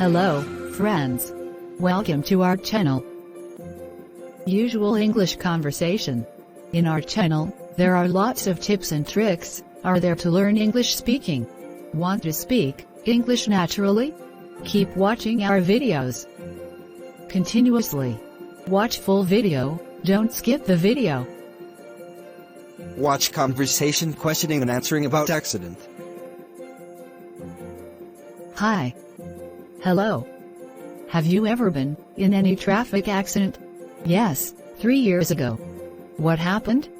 Hello, friends. Welcome to our channel. Usual English conversation. In our channel, there are lots of tips and tricks, are there to learn English speaking. Want to speak English naturally? Keep watching our videos continuously. Watch full video, don't skip the video. Watch conversation questioning and answering about accident. Hi. Hello. Have you ever been in any traffic accident? Yes, 3 years ago. What happened?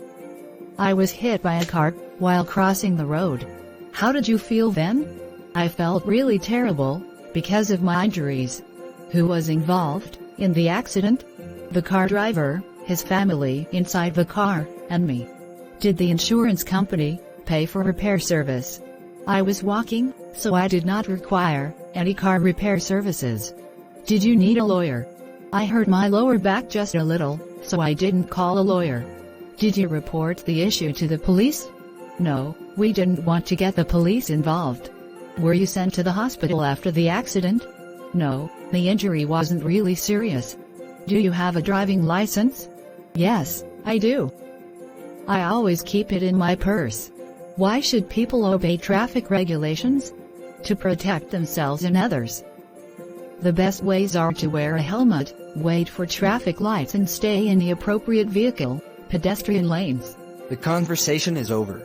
I was hit by a car while crossing the road. How did you feel then? I felt really terrible because of my injuries. Who was involved in the accident? The car driver, his family inside the car, and me. Did the insurance company pay for repair service? I was walking, so I did not require any car repair services. Did you need a lawyer? I hurt my lower back just a little, so I didn't call a lawyer. Did you report the issue to the police? No, we didn't want to get the police involved. Were you sent to the hospital after the accident? No, the injury wasn't really serious. Do you have a driving license? Yes, I do. I always keep it in my purse. Why should people obey traffic regulations? To protect themselves and others. The best ways are to wear a helmet, wait for traffic lights and stay in the appropriate vehicle, pedestrian lanes. The conversation is over.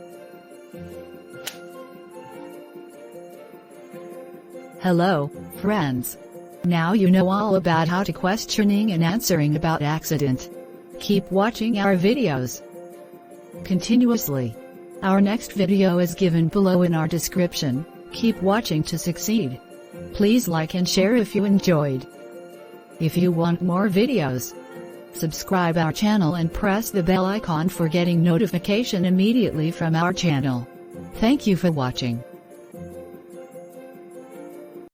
Hello, friends. Now you know all about how to questioning and answering about accident. Keep watching our videos continuously. Our next video is given below in our description. Keep watching to succeed. Please like and share if you enjoyed. If you want more videos, subscribe our channel and press the bell icon for getting notification immediately from our channel. Thank you for watching.